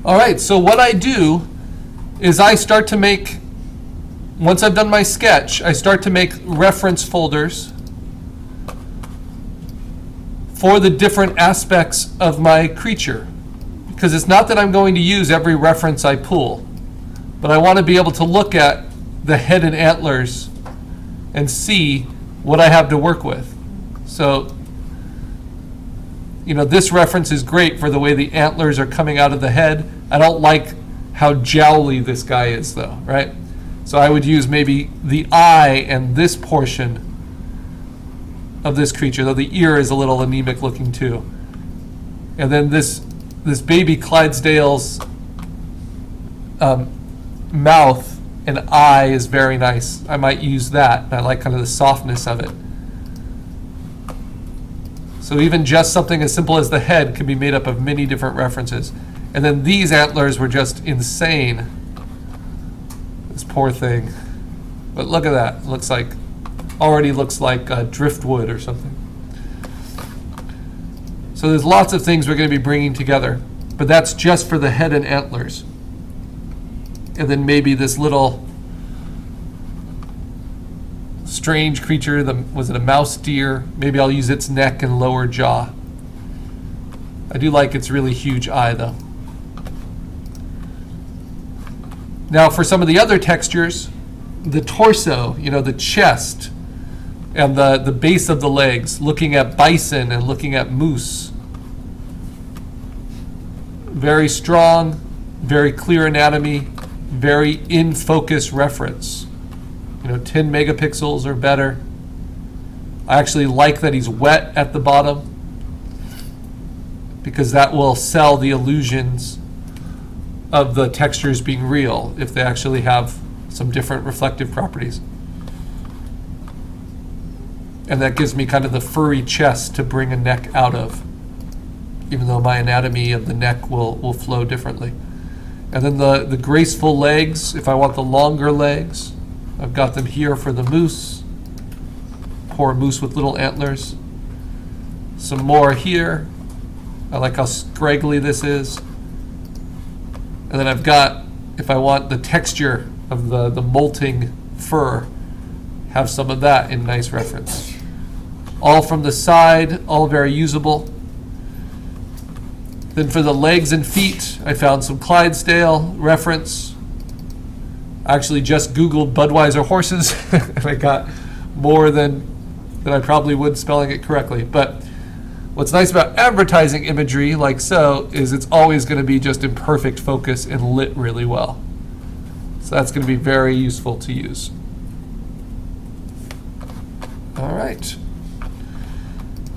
All right, so what I do is I start to make, once I've done my sketch, I start to make reference folders for the different aspects of my creature. Because it's not that I'm going to use every reference I pull, but I want to be able to look at the head and antlers and see what I have to work with. So, this reference is great for the way the antlers are coming out of the head. I don't like how jowly this guy is though, right? So I would use maybe the eye and this portion of this creature, though the ear is a little anemic looking too. And then this baby Clydesdale's mouth and eye is very nice. I might use that. I like kind of the softness of it. So even just something as simple as the head can be made up of many different references. And then these antlers were just insane. This poor thing. But look at that. Already looks like driftwood or something. So there's lots of things we're going to be bringing together. But that's just for the head and antlers. And then maybe this little strange creature, was it a mouse deer? Maybe I'll use its neck and lower jaw. I do like its really huge eye though. Now for some of the other textures, the torso, the chest, and the base of the legs, looking at bison and looking at moose. Very strong, very clear anatomy, very in focus reference. 10 megapixels or better. I actually like that he's wet at the bottom because that will sell the illusions of the textures being real if they actually have some different reflective properties. And that gives me kind of the furry chest to bring a neck out of, even though my anatomy of the neck will flow differently. And then the graceful legs, if I want the longer legs, I've got them here for the moose. Poor moose with little antlers. Some more here. I like how scraggly this is. And then I've got, if I want the texture of the molting fur, have some of that in nice reference. All from the side, all very usable. Then for the legs and feet, I found some Clydesdale reference. I actually just Googled Budweiser horses, and I got more than I probably would spelling it correctly. But what's nice about advertising imagery like so is it's always going to be just in perfect focus and lit really well. So that's going to be very useful to use. All right.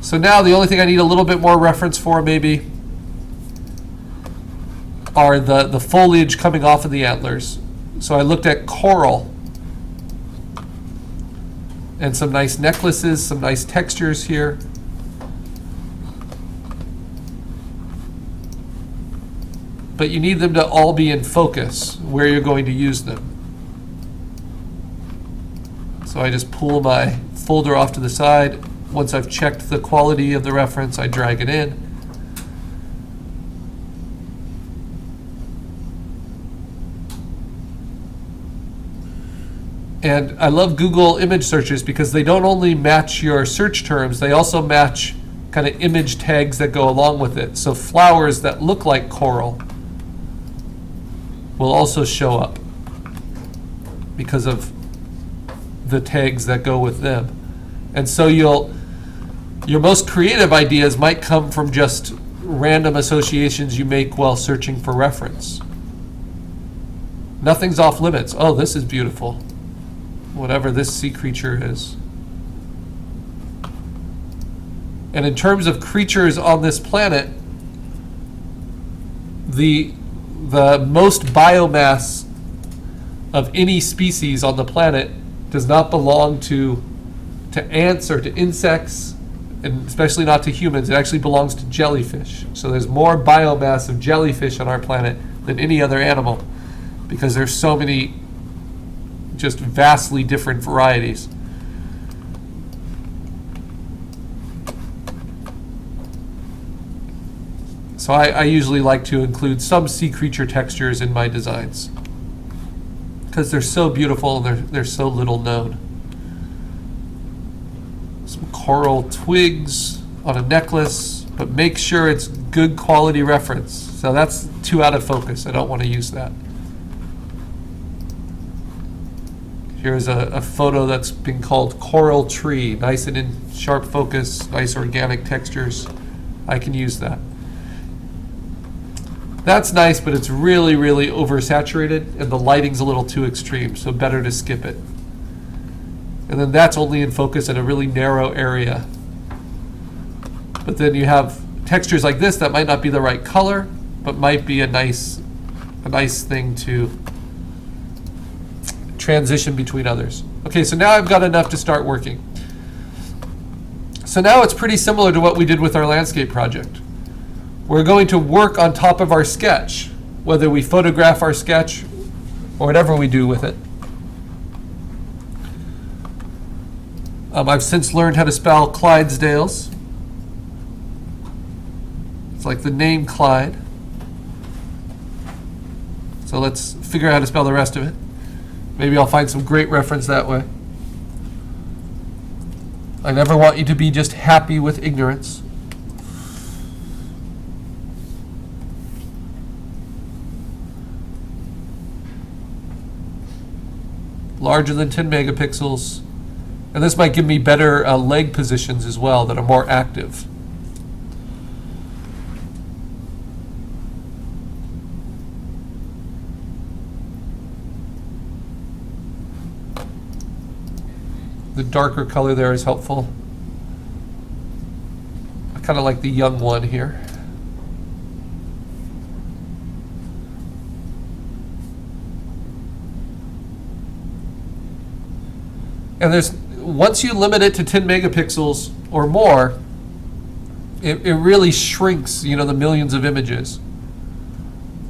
So now the only thing I need a little bit more reference for maybe are the foliage coming off of the antlers. So I looked at coral and some nice necklaces, some nice textures here. But you need them to all be in focus where you're going to use them. So I just pull my folder off to the side. Once I've checked the quality of the reference, I drag it in. And I love Google image searches because they don't only match your search terms, they also match kind of image tags that go along with it. So flowers that look like coral will also show up because of the tags that go with them. And so your most creative ideas might come from just random associations you make while searching for reference. Nothing's off limits. Oh, this is beautiful. Whatever this sea creature is. And in terms of creatures on this planet, the most biomass of any species on the planet does not belong to ants or to insects, and especially not to humans. It actually belongs to jellyfish. So there's more biomass of jellyfish on our planet than any other animal because there's so many just vastly different varieties. So I usually like to include some sea creature textures in my designs because they're so beautiful and they're so little known. Some coral twigs on a necklace, but make sure it's good quality reference. So that's too out of focus. I don't want to use that. Here's a photo that's been called Coral Tree. Nice and in sharp focus, nice organic textures. I can use that. That's nice, but it's really, really oversaturated and the lighting's a little too extreme, so better to skip it. And then that's only in focus in a really narrow area. But then you have textures like this that might not be the right color, but might be a nice thing to transition between others. Okay, so now I've got enough to start working. So now it's pretty similar to what we did with our landscape project. We're going to work on top of our sketch, whether we photograph our sketch or whatever we do with it. I've since learned how to spell Clydesdales. It's like the name Clyde. So let's figure out how to spell the rest of it. Maybe I'll find some great reference that way. I never want you to be just happy with ignorance. Larger than 10 megapixels. And this might give me better leg positions as well that are more active. The darker color there is helpful. I kind of like the young one here. And once you limit it to 10 megapixels or more, it really shrinks, the millions of images,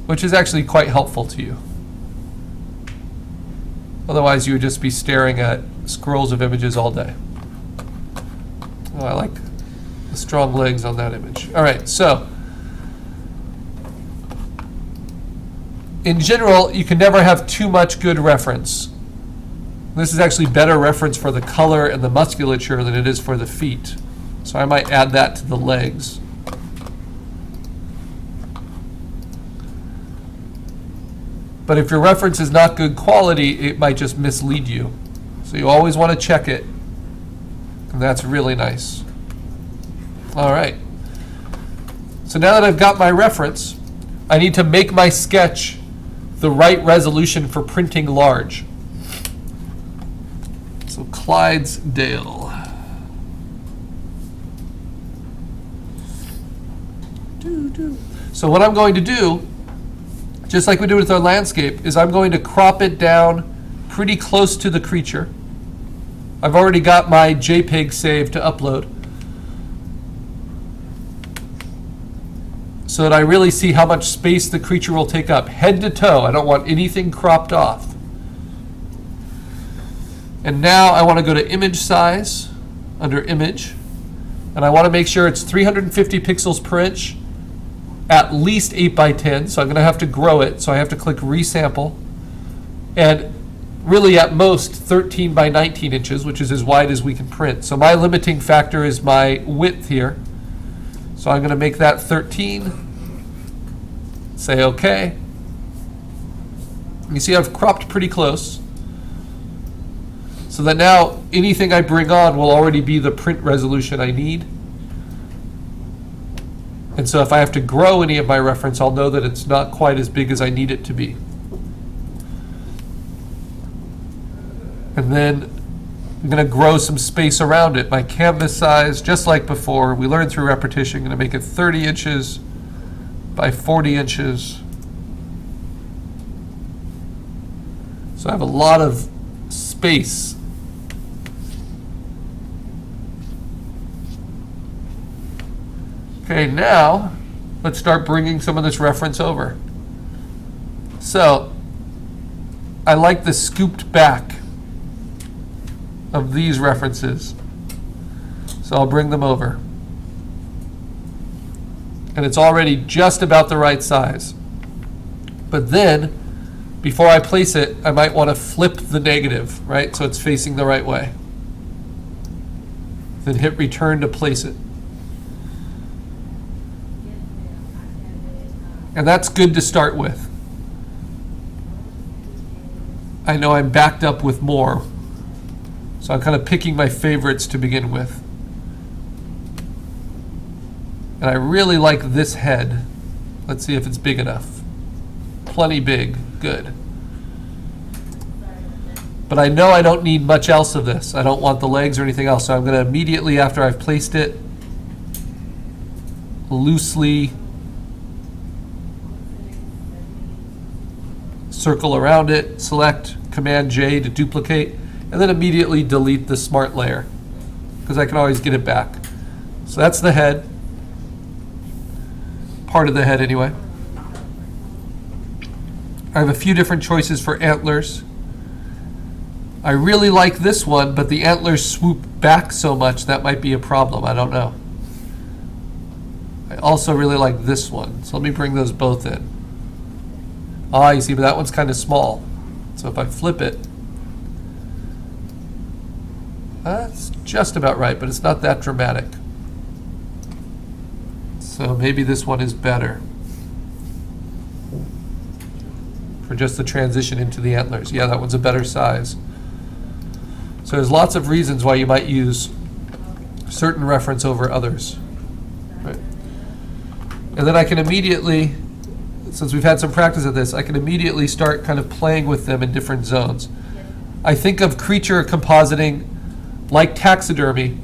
which is actually quite helpful to you. Otherwise, you would just be staring at scrolls of images all day. Oh, I like the strong legs on that image. All right, so in general, you can never have too much good reference. This is actually better reference for the color and the musculature than it is for the feet. So I might add that to the legs. But if your reference is not good quality, it might just mislead you. So you always want to check it. And that's really nice. All right. So now that I've got my reference, I need to make my sketch the right resolution for printing large. So Clydesdale. So what I'm going to do, just like we did with our landscape, is I'm going to crop it down pretty close to the creature. I've already got my JPEG saved to upload, so that I really see how much space the creature will take up, head to toe. I don't want anything cropped off. And now I want to go to image size, under image, and I want to make sure it's 350 pixels per inch, at least 8 by 10, so I'm going to have to grow it, so I have to click resample, and really at most 13 by 19 inches, which is as wide as we can print. So my limiting factor is my width here, so I'm going to make that 13, say OK. You see I've cropped pretty close, so that now anything I bring on will already be the print resolution I need. And so if I have to grow any of my reference, I'll know that it's not quite as big as I need it to be. And then I'm going to grow some space around it. My canvas size, just like before, we learned through repetition, I'm going to make it 30 inches by 40 inches. So I have a lot of space. Okay, now let's start bringing some of this reference over. So I like the scooped back of these references. So I'll bring them over. And it's already just about the right size. But then, before I place it, I might want to flip the negative, right? So it's facing the right way. Then hit return to place it. And that's good to start with. I know I'm backed up with more, so I'm kind of picking my favorites to begin with. And I really like this head. Let's see if it's big enough. Plenty big, good. But I know I don't need much else of this. I don't want the legs or anything else, so I'm going to immediately, after I've placed it, loosely circle around it, select Command J to duplicate, and then immediately delete the smart layer, because I can always get it back. So that's the head, part of the head anyway. I have a few different choices for antlers. I really like this one, but the antlers swoop back so much that might be a problem. I don't know. I also really like this one, so let me bring those both in. Ah, you see, but that one's kind of small. So if I flip it, that's just about right, but it's not that dramatic. So maybe this one is better for just the transition into the antlers. Yeah, that one's a better size. So there's lots of reasons why you might use certain reference over others. Right? And then I can immediately, since we've had some practice at this, I can immediately start kind of playing with them in different zones. I think of creature compositing like taxidermy,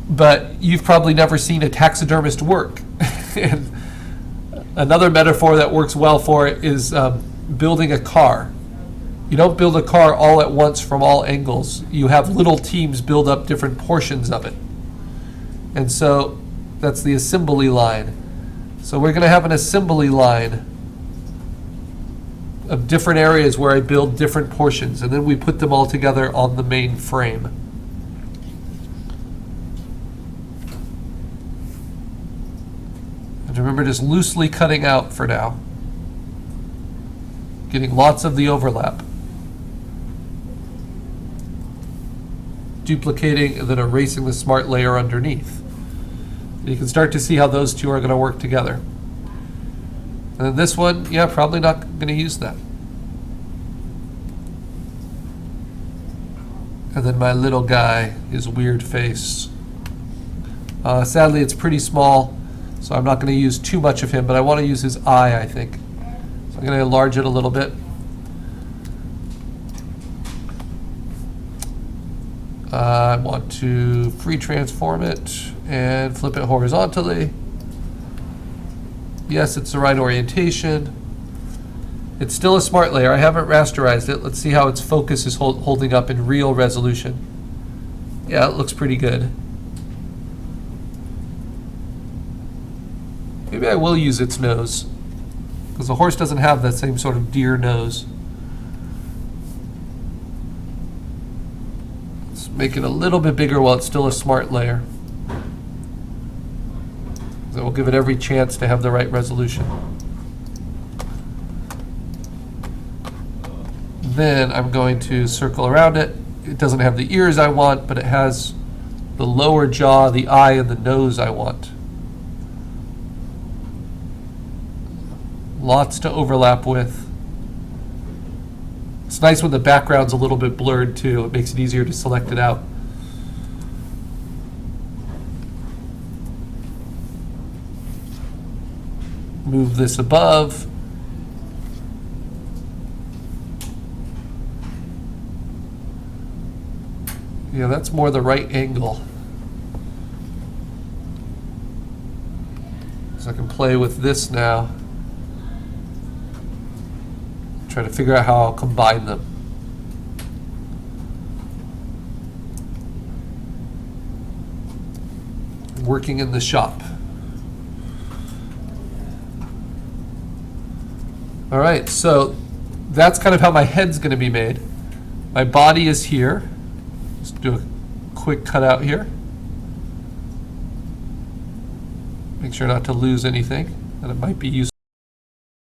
but you've probably never seen a taxidermist work. And another metaphor that works well for it is building a car. You don't build a car all at once from all angles. You have little teams build up different portions of it. And so that's the assembly line. So we're going to have an assembly line of different areas where I build different portions, and then we put them all together on the main frame. And remember, just loosely cutting out for now. Getting lots of the overlap. Duplicating and then erasing the smart layer underneath. You can start to see how those two are going to work together. And then this one, yeah, probably not going to use that. And then my little guy, his weird face. Sadly, it's pretty small, so I'm not going to use too much of him, but I want to use his eye, I think. So I'm going to enlarge it a little bit. I want to free transform it and flip it horizontally. Yes, it's the right orientation. It's still a smart layer. I haven't rasterized it. Let's see how its focus is holding up in real resolution. Yeah, it looks pretty good. Maybe I will use its nose, because the horse doesn't have that same sort of deer nose. Let's make it a little bit bigger while it's still a smart layer. That will give it every chance to have the right resolution. Then I'm going to circle around it. It doesn't have the ears I want, but it has the lower jaw, the eye, and the nose I want. Lots to overlap with. It's nice when the background's a little bit blurred too. It makes it easier to select it out. Move this above. Yeah, that's more the right angle. So I can play with this now. Try to figure out how I'll combine them. Working in the shop. All right, so that's kind of how my head's going to be made. My body is here. Let's do a quick cutout here. sure not to lose anything, and it might be useful